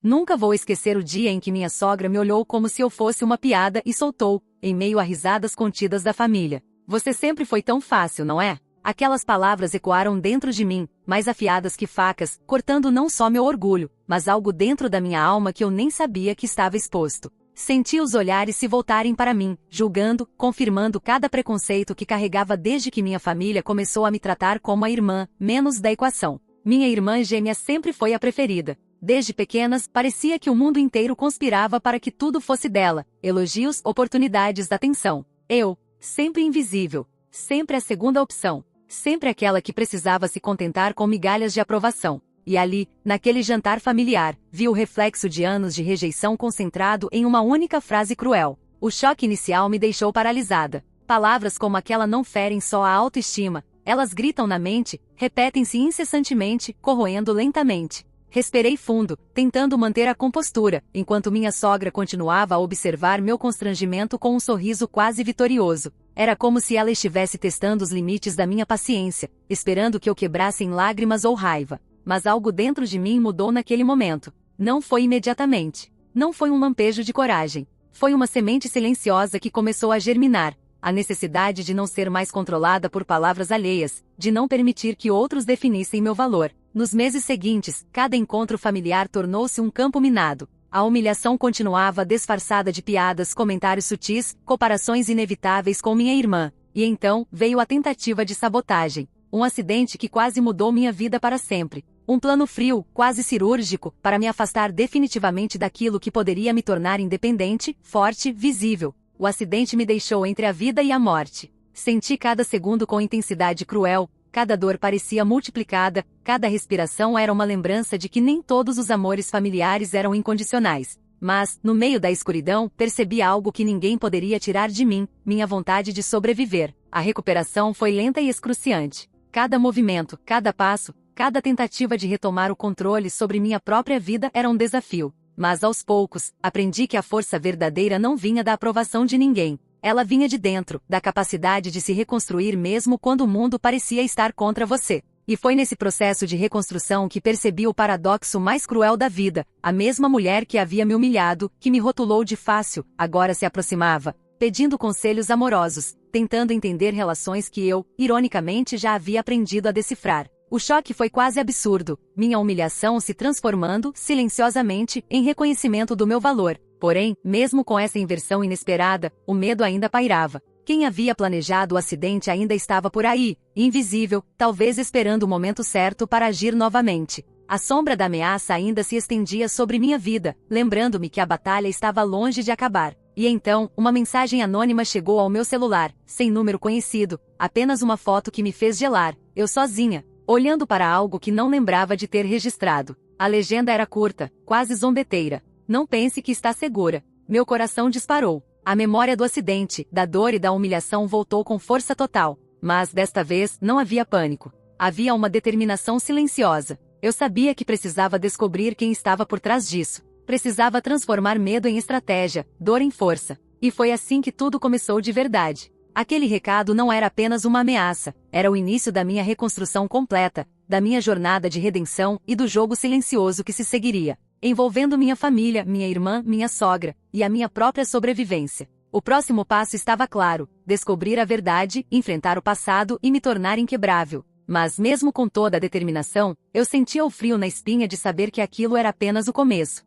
Nunca vou esquecer o dia em que minha sogra me olhou como se eu fosse uma piada e soltou, em meio a risadas contidas da família: "Você sempre foi tão fácil, não é?" Aquelas palavras ecoaram dentro de mim, mais afiadas que facas, cortando não só meu orgulho, mas algo dentro da minha alma que eu nem sabia que estava exposto. Senti os olhares se voltarem para mim, julgando, confirmando cada preconceito que carregava desde que minha família começou a me tratar como a irmã, menos da equação. Minha irmã gêmea sempre foi a preferida. Desde pequenas, parecia que o mundo inteiro conspirava para que tudo fosse dela: elogios, oportunidades, atenção. Eu, sempre invisível, sempre a segunda opção, sempre aquela que precisava se contentar com migalhas de aprovação. E ali, naquele jantar familiar, vi o reflexo de anos de rejeição concentrado em uma única frase cruel. O choque inicial me deixou paralisada. Palavras como aquela não ferem só a autoestima, elas gritam na mente, repetem-se incessantemente, corroendo lentamente. Respirei fundo, tentando manter a compostura, enquanto minha sogra continuava a observar meu constrangimento com um sorriso quase vitorioso. Era como se ela estivesse testando os limites da minha paciência, esperando que eu quebrasse em lágrimas ou raiva. Mas algo dentro de mim mudou naquele momento. Não foi imediatamente. Não foi um lampejo de coragem. Foi uma semente silenciosa que começou a germinar. A necessidade de não ser mais controlada por palavras alheias, de não permitir que outros definissem meu valor. Nos meses seguintes, cada encontro familiar tornou-se um campo minado. A humilhação continuava disfarçada de piadas, comentários sutis, comparações inevitáveis com minha irmã. E então, veio a tentativa de sabotagem. Um acidente que quase mudou minha vida para sempre. Um plano frio, quase cirúrgico, para me afastar definitivamente daquilo que poderia me tornar independente, forte, visível. O acidente me deixou entre a vida e a morte. Senti cada segundo com intensidade cruel, cada dor parecia multiplicada, cada respiração era uma lembrança de que nem todos os amores familiares eram incondicionais. Mas, no meio da escuridão, percebi algo que ninguém poderia tirar de mim: minha vontade de sobreviver. A recuperação foi lenta e excruciante. Cada movimento, cada passo, cada tentativa de retomar o controle sobre minha própria vida era um desafio. Mas aos poucos, aprendi que a força verdadeira não vinha da aprovação de ninguém. Ela vinha de dentro, da capacidade de se reconstruir mesmo quando o mundo parecia estar contra você. E foi nesse processo de reconstrução que percebi o paradoxo mais cruel da vida. A mesma mulher que havia me humilhado, que me rotulou de fácil, agora se aproximava, pedindo conselhos amorosos, tentando entender relações que eu, ironicamente, já havia aprendido a decifrar. O choque foi quase absurdo, minha humilhação se transformando, silenciosamente, em reconhecimento do meu valor. Porém, mesmo com essa inversão inesperada, o medo ainda pairava. Quem havia planejado o acidente ainda estava por aí, invisível, talvez esperando o momento certo para agir novamente. A sombra da ameaça ainda se estendia sobre minha vida, lembrando-me que a batalha estava longe de acabar. E então, uma mensagem anônima chegou ao meu celular, sem número conhecido, apenas uma foto que me fez gelar, eu sozinha, olhando para algo que não lembrava de ter registrado. A legenda era curta, quase zombeteira. "Não pense que está segura." Meu coração disparou. A memória do acidente, da dor e da humilhação voltou com força total. Mas, desta vez, não havia pânico. Havia uma determinação silenciosa. Eu sabia que precisava descobrir quem estava por trás disso. Precisava transformar medo em estratégia, dor em força. E foi assim que tudo começou de verdade. Aquele recado não era apenas uma ameaça, era o início da minha reconstrução completa, da minha jornada de redenção e do jogo silencioso que se seguiria, envolvendo minha família, minha irmã, minha sogra, e a minha própria sobrevivência. O próximo passo estava claro: descobrir a verdade, enfrentar o passado e me tornar inquebrável. Mas mesmo com toda a determinação, eu sentia o frio na espinha de saber que aquilo era apenas o começo.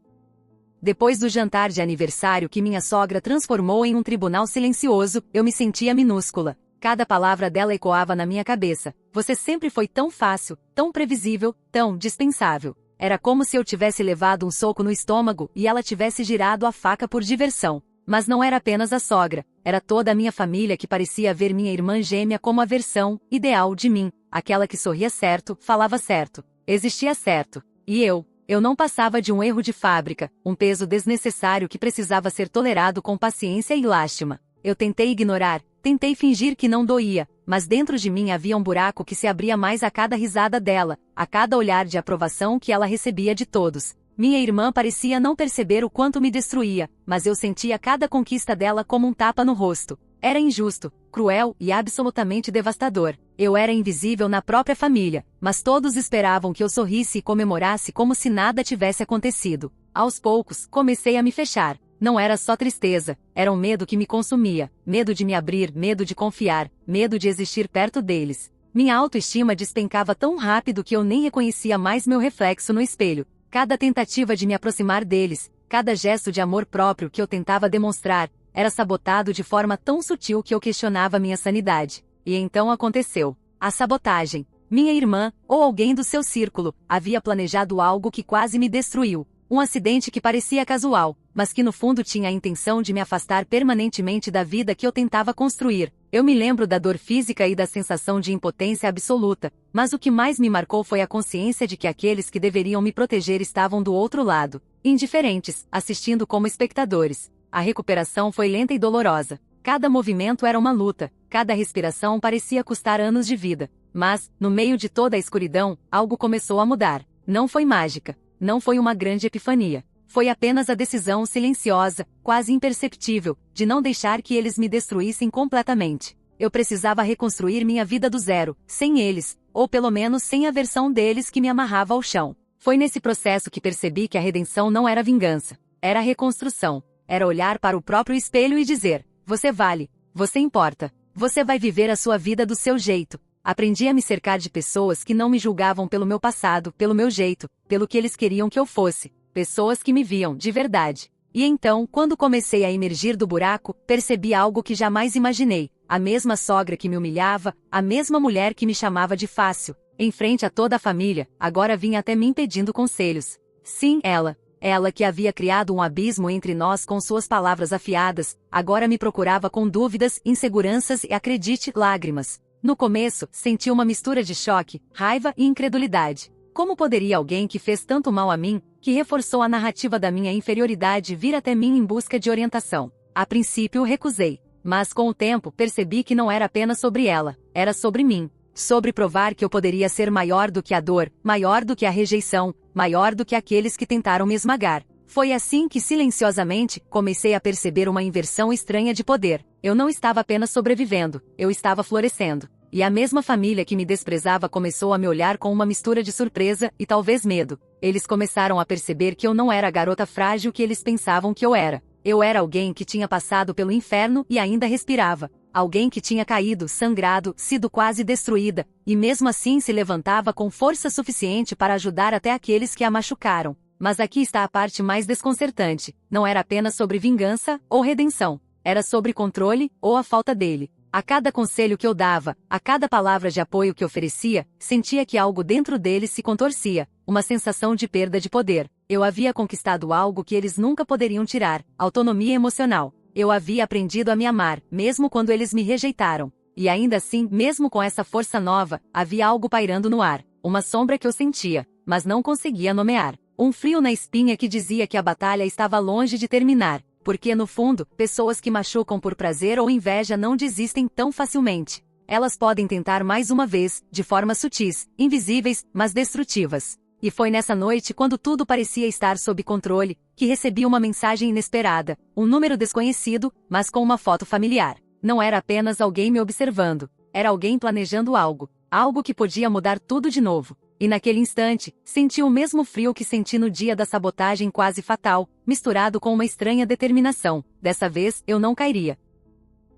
Depois do jantar de aniversário que minha sogra transformou em um tribunal silencioso, eu me sentia minúscula. Cada palavra dela ecoava na minha cabeça: "Você sempre foi tão fácil, tão previsível, tão dispensável." Era como se eu tivesse levado um soco no estômago e ela tivesse girado a faca por diversão. Mas não era apenas a sogra, era toda a minha família que parecia ver minha irmã gêmea como a versão ideal de mim, aquela que sorria certo, falava certo, existia certo. E eu não passava de um erro de fábrica, um peso desnecessário que precisava ser tolerado com paciência e lástima. Eu tentei ignorar, tentei fingir que não doía, mas dentro de mim havia um buraco que se abria mais a cada risada dela, a cada olhar de aprovação que ela recebia de todos. Minha irmã parecia não perceber o quanto me destruía, mas eu sentia cada conquista dela como um tapa no rosto. Era injusto, cruel e absolutamente devastador. Eu era invisível na própria família, mas todos esperavam que eu sorrisse e comemorasse como se nada tivesse acontecido. Aos poucos, comecei a me fechar. Não era só tristeza, era um medo que me consumia, medo de me abrir, medo de confiar, medo de existir perto deles. Minha autoestima despencava tão rápido que eu nem reconhecia mais meu reflexo no espelho. Cada tentativa de me aproximar deles, cada gesto de amor próprio que eu tentava demonstrar, era sabotado de forma tão sutil que eu questionava minha sanidade. E então aconteceu. A sabotagem. Minha irmã, ou alguém do seu círculo, havia planejado algo que quase me destruiu. Um acidente que parecia casual, mas que no fundo tinha a intenção de me afastar permanentemente da vida que eu tentava construir. Eu me lembro da dor física e da sensação de impotência absoluta, mas o que mais me marcou foi a consciência de que aqueles que deveriam me proteger estavam do outro lado, indiferentes, assistindo como espectadores. A recuperação foi lenta e dolorosa. Cada movimento era uma luta, cada respiração parecia custar anos de vida. Mas, no meio de toda a escuridão, algo começou a mudar. Não foi mágica. Não foi uma grande epifania. Foi apenas a decisão silenciosa, quase imperceptível, de não deixar que eles me destruíssem completamente. Eu precisava reconstruir minha vida do zero, sem eles, ou pelo menos sem a versão deles que me amarrava ao chão. Foi nesse processo que percebi que a redenção não era vingança. Era reconstrução. Era olhar para o próprio espelho e dizer: você vale, você importa, você vai viver a sua vida do seu jeito. Aprendi a me cercar de pessoas que não me julgavam pelo meu passado, pelo meu jeito, pelo que eles queriam que eu fosse. Pessoas que me viam, de verdade. E então, quando comecei a emergir do buraco, percebi algo que jamais imaginei. A mesma sogra que me humilhava, a mesma mulher que me chamava de fácil, em frente a toda a família, agora vinha até mim pedindo conselhos. Sim, ela. Ela que havia criado um abismo entre nós com suas palavras afiadas, agora me procurava com dúvidas, inseguranças e, acredite, lágrimas. No começo, senti uma mistura de choque, raiva e incredulidade. Como poderia alguém que fez tanto mal a mim, que reforçou a narrativa da minha inferioridade, vir até mim em busca de orientação? A princípio recusei, mas com o tempo percebi que não era apenas sobre ela, era sobre mim. Sobre provar que eu poderia ser maior do que a dor, maior do que a rejeição, maior do que aqueles que tentaram me esmagar. Foi assim que silenciosamente, comecei a perceber uma inversão estranha de poder. Eu não estava apenas sobrevivendo, eu estava florescendo. E a mesma família que me desprezava começou a me olhar com uma mistura de surpresa e talvez medo. Eles começaram a perceber que eu não era a garota frágil que eles pensavam que eu era. Eu era alguém que tinha passado pelo inferno e ainda respirava. Alguém que tinha caído, sangrado, sido quase destruída, e mesmo assim se levantava com força suficiente para ajudar até aqueles que a machucaram. Mas aqui está a parte mais desconcertante. Não era apenas sobre vingança ou redenção. Era sobre controle ou a falta dele. A cada conselho que eu dava, a cada palavra de apoio que oferecia, sentia que algo dentro deles se contorcia, uma sensação de perda de poder. Eu havia conquistado algo que eles nunca poderiam tirar, autonomia emocional. Eu havia aprendido a me amar, mesmo quando eles me rejeitaram. E ainda assim, mesmo com essa força nova, havia algo pairando no ar, uma sombra que eu sentia, mas não conseguia nomear. Um frio na espinha que dizia que a batalha estava longe de terminar. Porque no fundo, pessoas que machucam por prazer ou inveja não desistem tão facilmente. Elas podem tentar mais uma vez, de formas sutis, invisíveis, mas destrutivas. E foi nessa noite, quando tudo parecia estar sob controle, que recebi uma mensagem inesperada, um número desconhecido, mas com uma foto familiar. Não era apenas alguém me observando, era alguém planejando algo, algo que podia mudar tudo de novo. E naquele instante, senti o mesmo frio que senti no dia da sabotagem quase fatal, misturado com uma estranha determinação. Dessa vez, eu não cairia.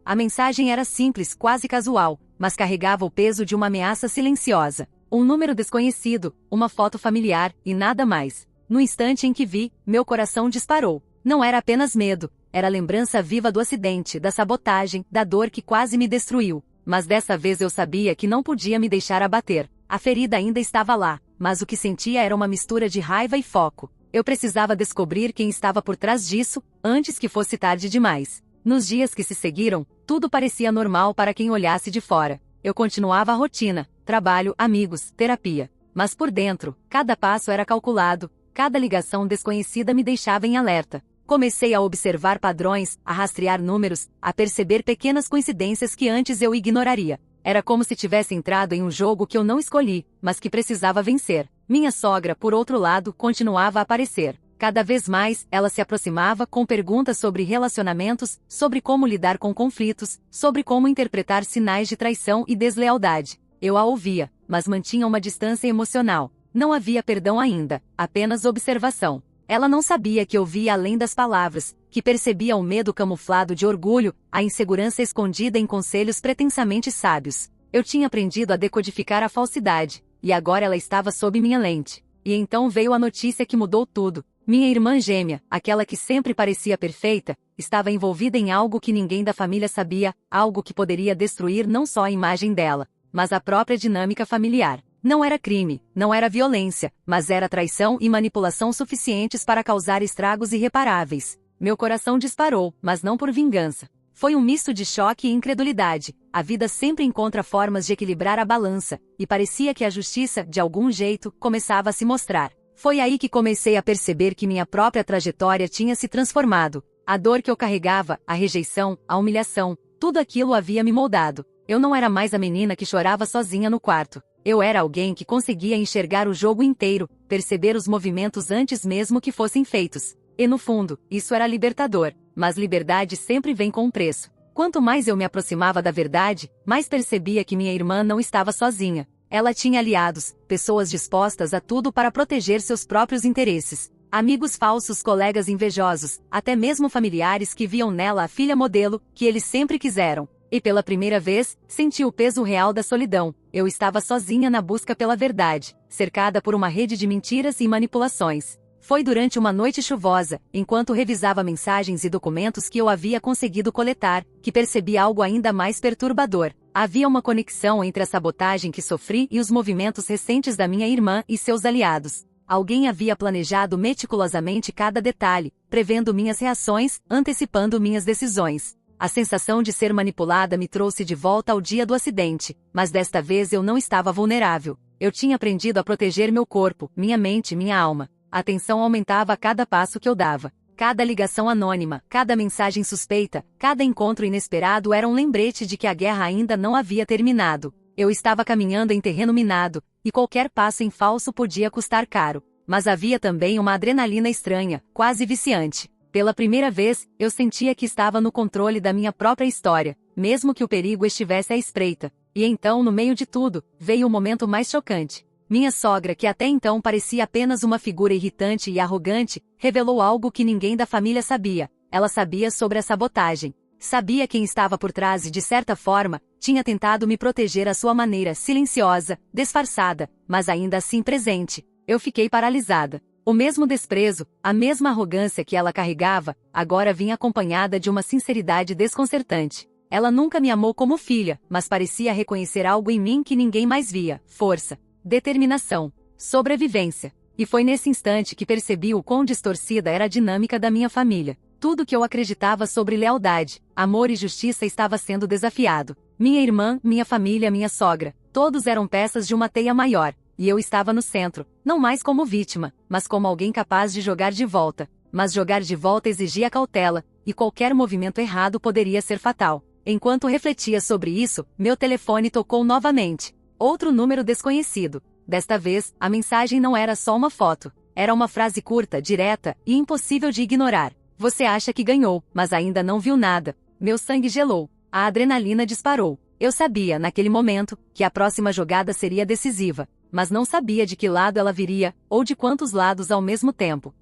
A mensagem era simples, quase casual, mas carregava o peso de uma ameaça silenciosa. Um número desconhecido, uma foto familiar, e nada mais. No instante em que vi, meu coração disparou. Não era apenas medo, era a lembrança viva do acidente, da sabotagem, da dor que quase me destruiu. Mas dessa vez eu sabia que não podia me deixar abater. A ferida ainda estava lá, mas o que sentia era uma mistura de raiva e foco. Eu precisava descobrir quem estava por trás disso, antes que fosse tarde demais. Nos dias que se seguiram, tudo parecia normal para quem olhasse de fora. Eu continuava a rotina, trabalho, amigos, terapia. Mas por dentro, cada passo era calculado, cada ligação desconhecida me deixava em alerta. Comecei a observar padrões, a rastrear números, a perceber pequenas coincidências que antes eu ignoraria. Era como se tivesse entrado em um jogo que eu não escolhi, mas que precisava vencer. Minha sogra, por outro lado, continuava a aparecer. Cada vez mais, ela se aproximava com perguntas sobre relacionamentos, sobre como lidar com conflitos, sobre como interpretar sinais de traição e deslealdade. Eu a ouvia, mas mantinha uma distância emocional. Não havia perdão ainda, apenas observação. Ela não sabia que eu via além das palavras, que percebia o medo camuflado de orgulho, a insegurança escondida em conselhos pretensamente sábios. Eu tinha aprendido a decodificar a falsidade, e agora ela estava sob minha lente. E então veio a notícia que mudou tudo. Minha irmã gêmea, aquela que sempre parecia perfeita, estava envolvida em algo que ninguém da família sabia, algo que poderia destruir não só a imagem dela, mas a própria dinâmica familiar. Não era crime, não era violência, mas era traição e manipulação suficientes para causar estragos irreparáveis. Meu coração disparou, mas não por vingança. Foi um misto de choque e incredulidade. A vida sempre encontra formas de equilibrar a balança, e parecia que a justiça, de algum jeito, começava a se mostrar. Foi aí que comecei a perceber que minha própria trajetória tinha se transformado. A dor que eu carregava, a rejeição, a humilhação, tudo aquilo havia me moldado. Eu não era mais a menina que chorava sozinha no quarto. Eu era alguém que conseguia enxergar o jogo inteiro, perceber os movimentos antes mesmo que fossem feitos. E no fundo, isso era libertador, mas liberdade sempre vem com um preço. Quanto mais eu me aproximava da verdade, mais percebia que minha irmã não estava sozinha. Ela tinha aliados, pessoas dispostas a tudo para proteger seus próprios interesses. Amigos falsos, colegas invejosos, até mesmo familiares que viam nela a filha modelo, que eles sempre quiseram. E pela primeira vez, senti o peso real da solidão. Eu estava sozinha na busca pela verdade, cercada por uma rede de mentiras e manipulações. Foi durante uma noite chuvosa, enquanto revisava mensagens e documentos que eu havia conseguido coletar, que percebi algo ainda mais perturbador. Havia uma conexão entre a sabotagem que sofri e os movimentos recentes da minha irmã e seus aliados. Alguém havia planejado meticulosamente cada detalhe, prevendo minhas reações, antecipando minhas decisões. A sensação de ser manipulada me trouxe de volta ao dia do acidente, mas desta vez eu não estava vulnerável. Eu tinha aprendido a proteger meu corpo, minha mente e minha alma. A tensão aumentava a cada passo que eu dava. Cada ligação anônima, cada mensagem suspeita, cada encontro inesperado era um lembrete de que a guerra ainda não havia terminado. Eu estava caminhando em terreno minado, e qualquer passo em falso podia custar caro. Mas havia também uma adrenalina estranha, quase viciante. Pela primeira vez, eu sentia que estava no controle da minha própria história, mesmo que o perigo estivesse à espreita. E então, no meio de tudo, veio o momento mais chocante. Minha sogra, que até então parecia apenas uma figura irritante e arrogante, revelou algo que ninguém da família sabia. Ela sabia sobre a sabotagem. Sabia quem estava por trás e, de certa forma, tinha tentado me proteger à sua maneira silenciosa, disfarçada, mas ainda assim presente. Eu fiquei paralisada. O mesmo desprezo, a mesma arrogância que ela carregava, agora vinha acompanhada de uma sinceridade desconcertante. Ela nunca me amou como filha, mas parecia reconhecer algo em mim que ninguém mais via: força, determinação, sobrevivência. E foi nesse instante que percebi o quão distorcida era a dinâmica da minha família. Tudo que eu acreditava sobre lealdade, amor e justiça estava sendo desafiado. Minha irmã, minha família, minha sogra, todos eram peças de uma teia maior, e eu estava no centro, não mais como vítima, mas como alguém capaz de jogar de volta. Mas jogar de volta exigia cautela, e qualquer movimento errado poderia ser fatal. Enquanto refletia sobre isso, meu telefone tocou novamente. Outro número desconhecido. Desta vez, a mensagem não era só uma foto. Era uma frase curta, direta e impossível de ignorar. Você acha que ganhou, mas ainda não viu nada. Meu sangue gelou. A adrenalina disparou. Eu sabia, naquele momento, que a próxima jogada seria decisiva, mas não sabia de que lado ela viria, ou de quantos lados ao mesmo tempo.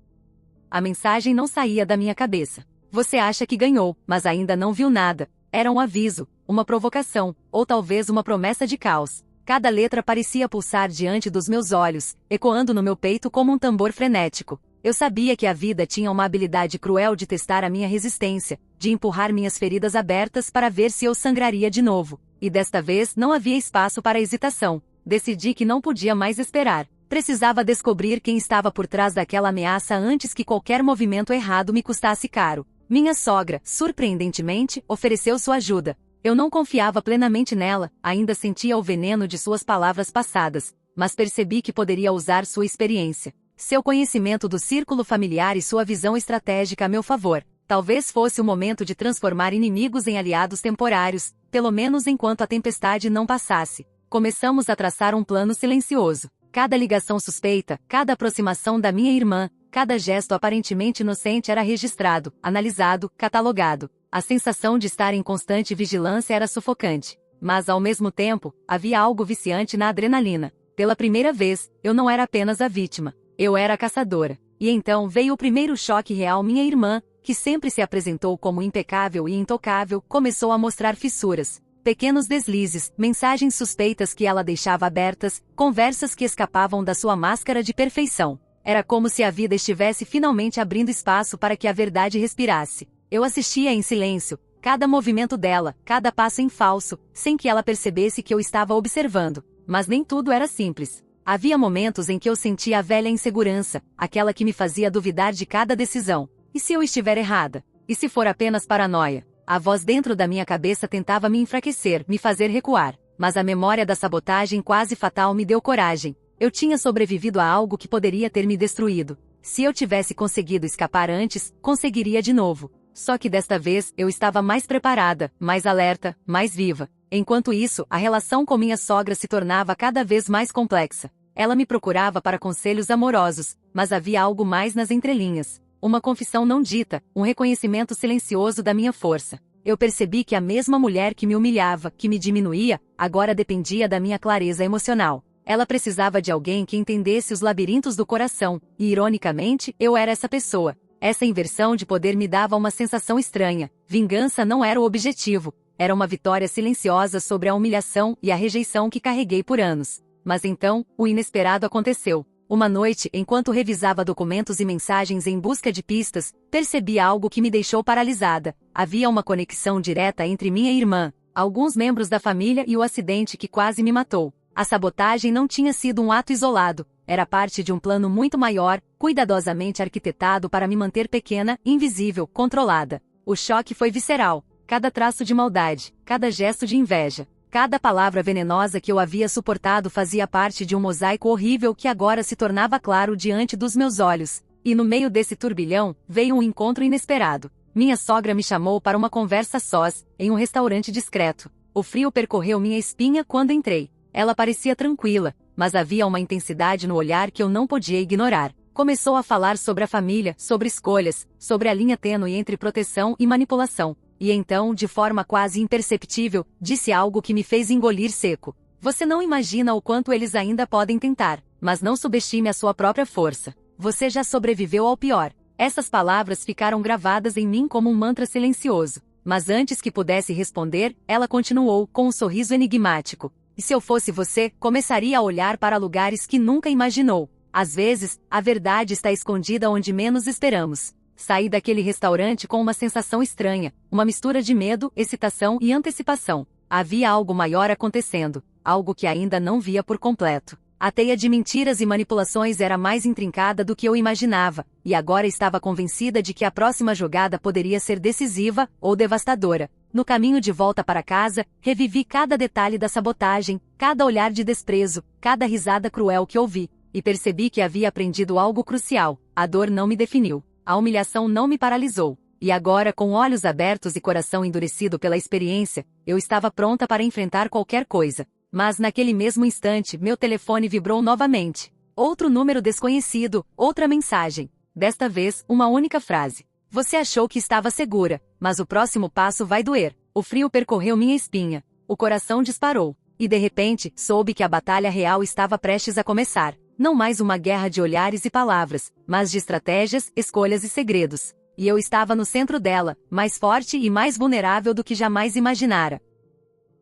A mensagem não saía da minha cabeça. Você acha que ganhou, mas ainda não viu nada. Era um aviso, uma provocação, ou talvez uma promessa de caos. Cada letra parecia pulsar diante dos meus olhos, ecoando no meu peito como um tambor frenético. Eu sabia que a vida tinha uma habilidade cruel de testar a minha resistência, de empurrar minhas feridas abertas para ver se eu sangraria de novo. E desta vez não havia espaço para hesitação. Decidi que não podia mais esperar. Precisava descobrir quem estava por trás daquela ameaça antes que qualquer movimento errado me custasse caro. Minha sogra, surpreendentemente, ofereceu sua ajuda. Eu não confiava plenamente nela, ainda sentia o veneno de suas palavras passadas, mas percebi que poderia usar sua experiência, seu conhecimento do círculo familiar e sua visão estratégica a meu favor. Talvez fosse o momento de transformar inimigos em aliados temporários, pelo menos enquanto a tempestade não passasse. Começamos a traçar um plano silencioso. Cada ligação suspeita, cada aproximação da minha irmã, Cada gesto aparentemente inocente era registrado, analisado, catalogado. A sensação de estar em constante vigilância era sufocante. Mas, ao mesmo tempo, havia algo viciante na adrenalina. Pela primeira vez, eu não era apenas a vítima. Eu era a caçadora. E então veio o primeiro choque real. Minha irmã, que sempre se apresentou como impecável e intocável, começou a mostrar fissuras. Pequenos deslizes, mensagens suspeitas que ela deixava abertas, conversas que escapavam da sua máscara de perfeição. Era como se a vida estivesse finalmente abrindo espaço para que a verdade respirasse. Eu assistia em silêncio, cada movimento dela, cada passo em falso, sem que ela percebesse que eu estava observando. Mas nem tudo era simples. Havia momentos em que eu sentia a velha insegurança, aquela que me fazia duvidar de cada decisão. E se eu estiver errada? E se for apenas paranoia? A voz dentro da minha cabeça tentava me enfraquecer, me fazer recuar. Mas a memória da sabotagem quase fatal me deu coragem. Eu tinha sobrevivido a algo que poderia ter me destruído. Se eu tivesse conseguido escapar antes, conseguiria de novo. Só que desta vez, eu estava mais preparada, mais alerta, mais viva. Enquanto isso, a relação com minha sogra se tornava cada vez mais complexa. Ela me procurava para conselhos amorosos, mas havia algo mais nas entrelinhas. Uma confissão não dita, um reconhecimento silencioso da minha força. Eu percebi que a mesma mulher que me humilhava, que me diminuía, agora dependia da minha clareza emocional. Ela precisava de alguém que entendesse os labirintos do coração, e ironicamente, eu era essa pessoa. Essa inversão de poder me dava uma sensação estranha. Vingança não era o objetivo. Era uma vitória silenciosa sobre a humilhação e a rejeição que carreguei por anos. Mas então, o inesperado aconteceu. Uma noite, enquanto revisava documentos e mensagens em busca de pistas, percebi algo que me deixou paralisada. Havia uma conexão direta entre minha irmã, alguns membros da família e o acidente que quase me matou. A sabotagem não tinha sido um ato isolado. Era parte de um plano muito maior, cuidadosamente arquitetado para me manter pequena, invisível, controlada. O choque foi visceral. Cada traço de maldade, cada gesto de inveja, cada palavra venenosa que eu havia suportado fazia parte de um mosaico horrível que agora se tornava claro diante dos meus olhos. E no meio desse turbilhão, veio um encontro inesperado. Minha sogra me chamou para uma conversa sós, em um restaurante discreto. O frio percorreu minha espinha quando entrei. Ela parecia tranquila, mas havia uma intensidade no olhar que eu não podia ignorar. Começou a falar sobre a família, sobre escolhas, sobre a linha tênue entre proteção e manipulação. E então, de forma quase imperceptível, disse algo que me fez engolir seco. Você não imagina o quanto eles ainda podem tentar, mas não subestime a sua própria força. Você já sobreviveu ao pior. Essas palavras ficaram gravadas em mim como um mantra silencioso. Mas antes que pudesse responder, ela continuou, com um sorriso enigmático. E se eu fosse você, começaria a olhar para lugares que nunca imaginou. Às vezes, a verdade está escondida onde menos esperamos. Saí daquele restaurante com uma sensação estranha, uma mistura de medo, excitação e antecipação. Havia algo maior acontecendo, algo que ainda não via por completo. A teia de mentiras e manipulações era mais intrincada do que eu imaginava, e agora estava convencida de que a próxima jogada poderia ser decisiva ou devastadora. No caminho de volta para casa, revivi cada detalhe da sabotagem, cada olhar de desprezo, cada risada cruel que ouvi, e percebi que havia aprendido algo crucial: a dor não me definiu. A humilhação não me paralisou. E agora, com olhos abertos e coração endurecido pela experiência, eu estava pronta para enfrentar qualquer coisa. Mas naquele mesmo instante, meu telefone vibrou novamente. Outro número desconhecido, outra mensagem. Desta vez, uma única frase. Você achou que estava segura, mas o próximo passo vai doer. O frio percorreu minha espinha. O coração disparou. E de repente, soube que a batalha real estava prestes a começar. Não mais uma guerra de olhares e palavras, mas de estratégias, escolhas e segredos. E eu estava no centro dela, mais forte e mais vulnerável do que jamais imaginara.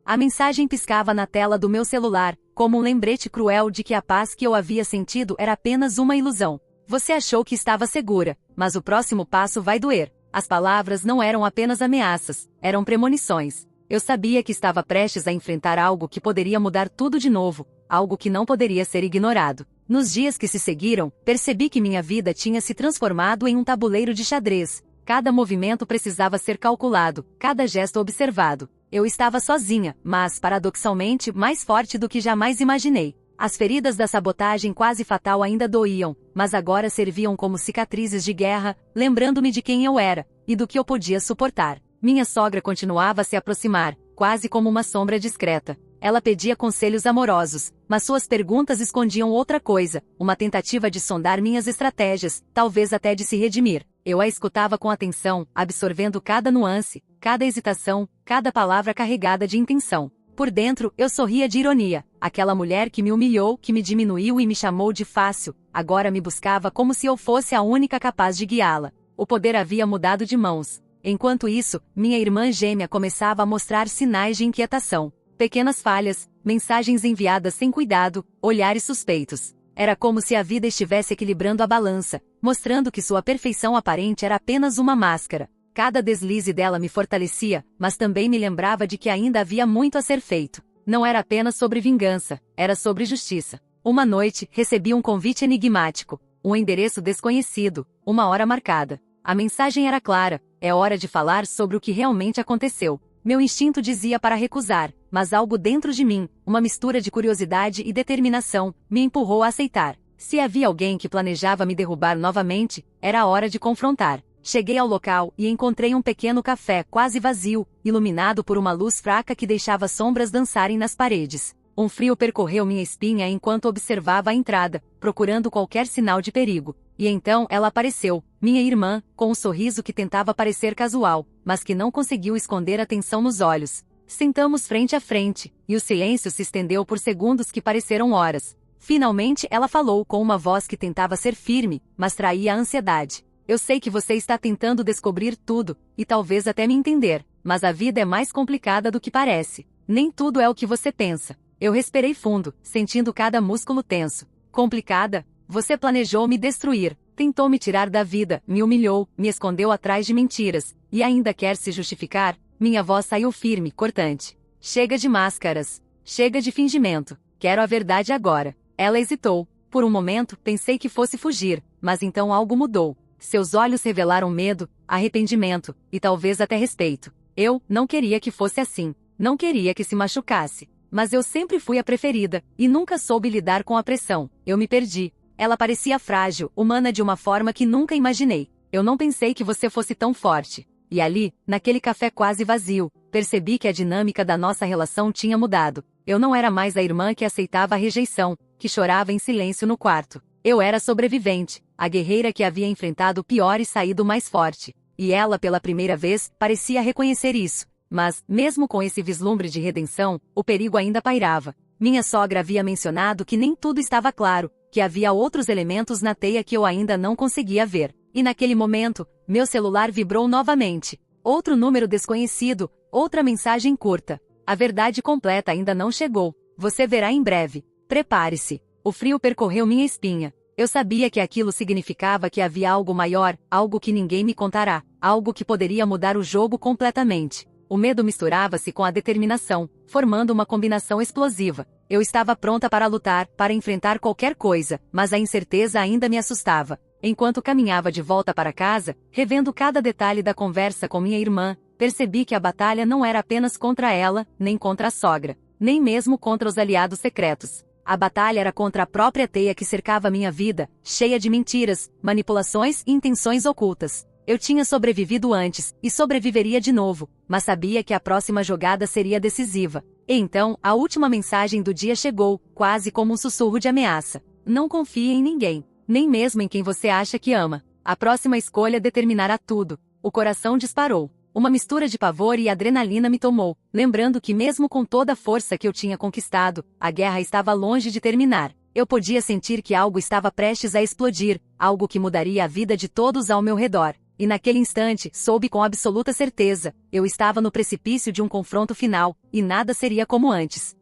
A mensagem piscava na tela do meu celular, como um lembrete cruel de que a paz que eu havia sentido era apenas uma ilusão. Você achou que estava segura, mas o próximo passo vai doer. As palavras não eram apenas ameaças, eram premonições. Eu sabia que estava prestes a enfrentar algo que poderia mudar tudo de novo, algo que não poderia ser ignorado. Nos dias que se seguiram, percebi que minha vida tinha se transformado em um tabuleiro de xadrez. Cada movimento precisava ser calculado, cada gesto observado. Eu estava sozinha, mas, paradoxalmente, mais forte do que jamais imaginei. As feridas da sabotagem quase fatal ainda doíam, mas agora serviam como cicatrizes de guerra, lembrando-me de quem eu era, e do que eu podia suportar. Minha sogra continuava a se aproximar, quase como uma sombra discreta. Ela pedia conselhos amorosos, mas suas perguntas escondiam outra coisa, uma tentativa de sondar minhas estratégias, talvez até de se redimir. Eu a escutava com atenção, absorvendo cada nuance, cada hesitação, cada palavra carregada de intenção. Por dentro, eu sorria de ironia. Aquela mulher que me humilhou, que me diminuiu e me chamou de fácil, agora me buscava como se eu fosse a única capaz de guiá-la. O poder havia mudado de mãos. Enquanto isso, minha irmã gêmea começava a mostrar sinais de inquietação. Pequenas falhas, mensagens enviadas sem cuidado, olhares suspeitos. Era como se a vida estivesse equilibrando a balança, mostrando que sua perfeição aparente era apenas uma máscara. Cada deslize dela me fortalecia, mas também me lembrava de que ainda havia muito a ser feito. Não era apenas sobre vingança, era sobre justiça. Uma noite, recebi um convite enigmático, um endereço desconhecido, uma hora marcada. A mensagem era clara: é hora de falar sobre o que realmente aconteceu. Meu instinto dizia para recusar, mas algo dentro de mim, uma mistura de curiosidade e determinação, me empurrou a aceitar. Se havia alguém que planejava me derrubar novamente, era a hora de confrontar. Cheguei ao local e encontrei um pequeno café quase vazio, iluminado por uma luz fraca que deixava sombras dançarem nas paredes. Um frio percorreu minha espinha enquanto observava a entrada, procurando qualquer sinal de perigo. E então ela apareceu, minha irmã, com um sorriso que tentava parecer casual, mas que não conseguiu esconder a tensão nos olhos. Sentamos frente a frente, e o silêncio se estendeu por segundos que pareceram horas. Finalmente ela falou com uma voz que tentava ser firme, mas traía a ansiedade. Eu sei que você está tentando descobrir tudo, e talvez até me entender, mas a vida é mais complicada do que parece. Nem tudo é o que você pensa. Eu respirei fundo, sentindo cada músculo tenso. Complicada? Você planejou me destruir, tentou me tirar da vida, me humilhou, me escondeu atrás de mentiras, e ainda quer se justificar? Minha voz saiu firme, cortante. Chega de máscaras. Chega de fingimento. Quero a verdade agora. Ela hesitou. Por um momento, pensei que fosse fugir, mas então algo mudou. Seus olhos revelaram medo, arrependimento, e talvez até respeito. Eu não queria que fosse assim. Não queria que se machucasse. Mas eu sempre fui a preferida, e nunca soube lidar com a pressão. Eu me perdi. Ela parecia frágil, humana de uma forma que nunca imaginei. Eu não pensei que você fosse tão forte. E ali, naquele café quase vazio, percebi que a dinâmica da nossa relação tinha mudado. Eu não era mais a irmã que aceitava a rejeição, que chorava em silêncio no quarto. Eu era a sobrevivente, a guerreira que havia enfrentado o pior e saído mais forte. E ela, pela primeira vez, parecia reconhecer isso. Mas, mesmo com esse vislumbre de redenção, o perigo ainda pairava. Minha sogra havia mencionado que nem tudo estava claro, que havia outros elementos na teia que eu ainda não conseguia ver. E naquele momento, meu celular vibrou novamente. Outro número desconhecido, outra mensagem curta. A verdade completa ainda não chegou. Você verá em breve. Prepare-se. O frio percorreu minha espinha. Eu sabia que aquilo significava que havia algo maior, algo que ninguém me contará, algo que poderia mudar o jogo completamente. O medo misturava-se com a determinação, formando uma combinação explosiva. Eu estava pronta para lutar, para enfrentar qualquer coisa, mas a incerteza ainda me assustava. Enquanto caminhava de volta para casa, revendo cada detalhe da conversa com minha irmã, percebi que a batalha não era apenas contra ela, nem contra a sogra, nem mesmo contra os aliados secretos. A batalha era contra a própria teia que cercava minha vida, cheia de mentiras, manipulações e intenções ocultas. Eu tinha sobrevivido antes, e sobreviveria de novo, mas sabia que a próxima jogada seria decisiva. E então, a última mensagem do dia chegou, quase como um sussurro de ameaça. Não confie em ninguém, nem mesmo em quem você acha que ama. A próxima escolha determinará tudo. O coração disparou. Uma mistura de pavor e adrenalina me tomou, lembrando que mesmo com toda a força que eu tinha conquistado, a guerra estava longe de terminar. Eu podia sentir que algo estava prestes a explodir, algo que mudaria a vida de todos ao meu redor. E naquele instante, soube com absoluta certeza, eu estava no precipício de um confronto final, e nada seria como antes.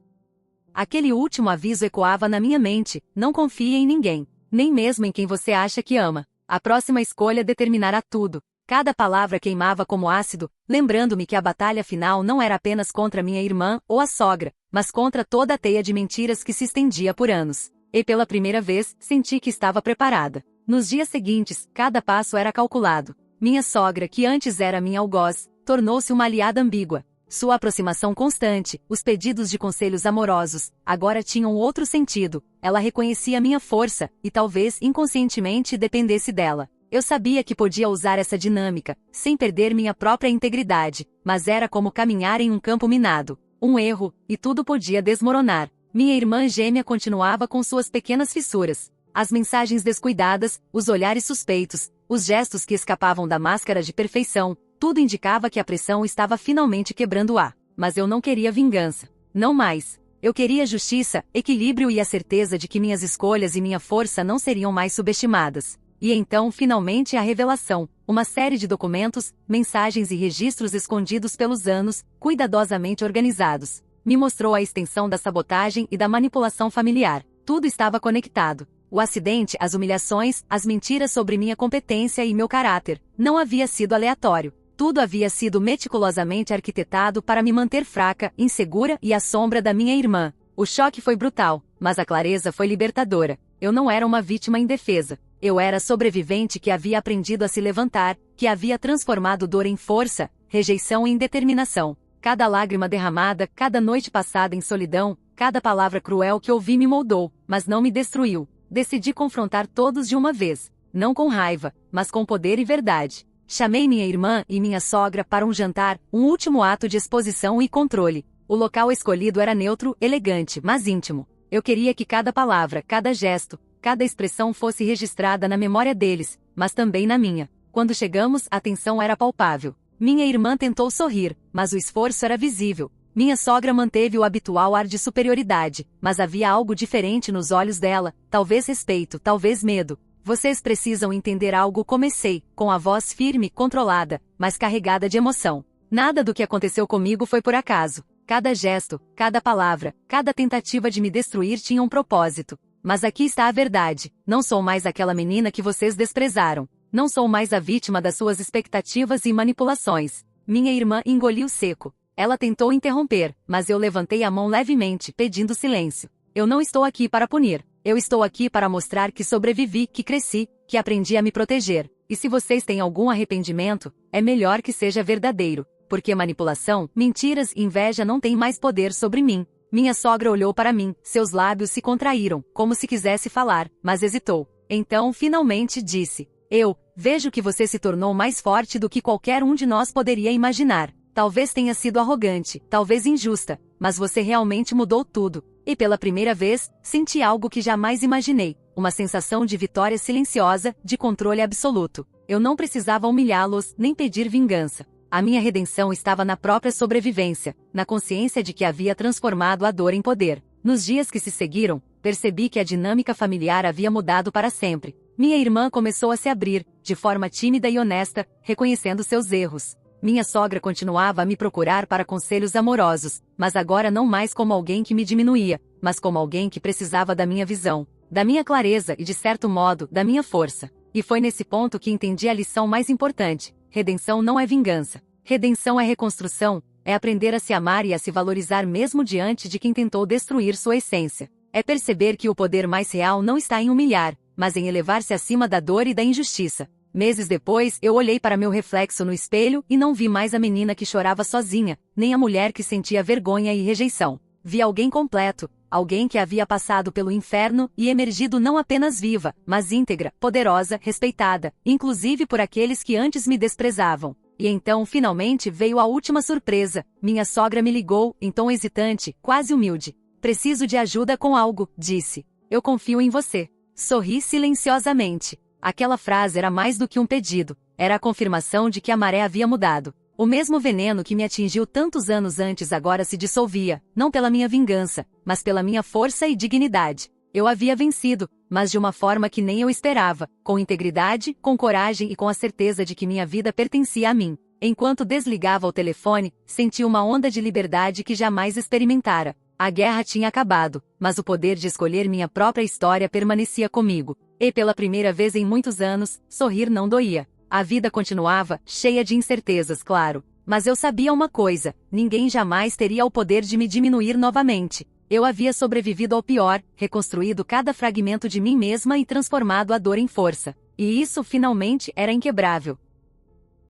Aquele último aviso ecoava na minha mente: não confie em ninguém, nem mesmo em quem você acha que ama. A próxima escolha determinará tudo. Cada palavra queimava como ácido, lembrando-me que a batalha final não era apenas contra minha irmã ou a sogra, mas contra toda a teia de mentiras que se estendia por anos. E pela primeira vez, senti que estava preparada. Nos dias seguintes, cada passo era calculado. Minha sogra, que antes era minha algoz, tornou-se uma aliada ambígua. Sua aproximação constante, os pedidos de conselhos amorosos, agora tinham outro sentido. Ela reconhecia minha força, e talvez inconscientemente dependesse dela. Eu sabia que podia usar essa dinâmica, sem perder minha própria integridade, mas era como caminhar em um campo minado. um erro, e tudo podia desmoronar. Minha irmã gêmea continuava com suas pequenas fissuras. As mensagens descuidadas, os olhares suspeitos, os gestos que escapavam da máscara de perfeição, tudo indicava que a pressão estava finalmente quebrando-a. Mas eu não queria vingança. Não mais. Eu queria justiça, equilíbrio e a certeza de que minhas escolhas e minha força não seriam mais subestimadas. E então, finalmente, a revelação. Uma série de documentos, mensagens e registros escondidos pelos anos, cuidadosamente organizados. Me mostrou a extensão da sabotagem e da manipulação familiar. Tudo estava conectado. O acidente, as humilhações, as mentiras sobre minha competência e meu caráter. Não havia sido aleatório. Tudo havia sido meticulosamente arquitetado para me manter fraca, insegura e à sombra da minha irmã. O choque foi brutal, mas a clareza foi libertadora. Eu não era uma vítima indefesa. Eu era sobrevivente que havia aprendido a se levantar, que havia transformado dor em força, rejeição em determinação. Cada lágrima derramada, cada noite passada em solidão, cada palavra cruel que ouvi me moldou, mas não me destruiu. Decidi confrontar todos de uma vez, não com raiva, mas com poder e verdade. Chamei minha irmã e minha sogra para um jantar, um último ato de exposição e controle. O local escolhido era neutro, elegante, mas íntimo. Eu queria que cada palavra, cada gesto, cada expressão fosse registrada na memória deles, mas também na minha. Quando chegamos, a tensão era palpável. Minha irmã tentou sorrir, mas o esforço era visível. Minha sogra manteve o habitual ar de superioridade, mas havia algo diferente nos olhos dela, talvez respeito, talvez medo. Vocês precisam entender algo, comecei, com a voz firme, controlada, mas carregada de emoção. Nada do que aconteceu comigo foi por acaso. Cada gesto, cada palavra, cada tentativa de me destruir tinha um propósito. Mas aqui está a verdade. Não sou mais aquela menina que vocês desprezaram. Não sou mais a vítima das suas expectativas e manipulações. Minha irmã engoliu seco. Ela tentou interromper, mas eu levantei a mão levemente, pedindo silêncio. Eu não estou aqui para punir. Eu estou aqui para mostrar que sobrevivi, que cresci, que aprendi a me proteger. E se vocês têm algum arrependimento, é melhor que seja verdadeiro, porque manipulação, mentiras e inveja não têm mais poder sobre mim. Minha sogra olhou para mim, seus lábios se contraíram, como se quisesse falar, mas hesitou. Então, finalmente disse: Eu vejo que você se tornou mais forte do que qualquer um de nós poderia imaginar. Talvez tenha sido arrogante, talvez injusta, mas você realmente mudou tudo. E pela primeira vez, senti algo que jamais imaginei, uma sensação de vitória silenciosa, de controle absoluto. Eu não precisava humilhá-los, nem pedir vingança. A minha redenção estava na própria sobrevivência, na consciência de que havia transformado a dor em poder. Nos dias que se seguiram, percebi que a dinâmica familiar havia mudado para sempre. Minha irmã começou a se abrir, de forma tímida e honesta, reconhecendo seus erros. Minha sogra continuava a me procurar para conselhos amorosos, mas agora não mais como alguém que me diminuía, mas como alguém que precisava da minha visão, da minha clareza e, de certo modo, da minha força. E foi nesse ponto que entendi a lição mais importante. Redenção não é vingança. Redenção é reconstrução, é aprender a se amar e a se valorizar mesmo diante de quem tentou destruir sua essência. É perceber que o poder mais real não está em humilhar, mas em elevar-se acima da dor e da injustiça. Meses depois, eu olhei para meu reflexo no espelho e não vi mais a menina que chorava sozinha, nem a mulher que sentia vergonha e rejeição. Vi alguém completo, alguém que havia passado pelo inferno e emergido não apenas viva, mas íntegra, poderosa, respeitada, inclusive por aqueles que antes me desprezavam. E então, finalmente, veio a última surpresa. Minha sogra me ligou, em tom hesitante, quase humilde. Preciso de ajuda com algo, disse. Eu confio em você. Sorri silenciosamente. Aquela frase era mais do que um pedido, era a confirmação de que a maré havia mudado. O mesmo veneno que me atingiu tantos anos antes agora se dissolvia, não pela minha vingança, mas pela minha força e dignidade. Eu havia vencido, mas de uma forma que nem eu esperava, com integridade, com coragem e com a certeza de que minha vida pertencia a mim. Enquanto desligava o telefone, senti uma onda de liberdade que jamais experimentara. A guerra tinha acabado, mas o poder de escolher minha própria história permanecia comigo. E pela primeira vez em muitos anos, sorrir não doía. A vida continuava, cheia de incertezas, claro. Mas eu sabia uma coisa: ninguém jamais teria o poder de me diminuir novamente. Eu havia sobrevivido ao pior, reconstruído cada fragmento de mim mesma e transformado a dor em força. E isso finalmente era inquebrável.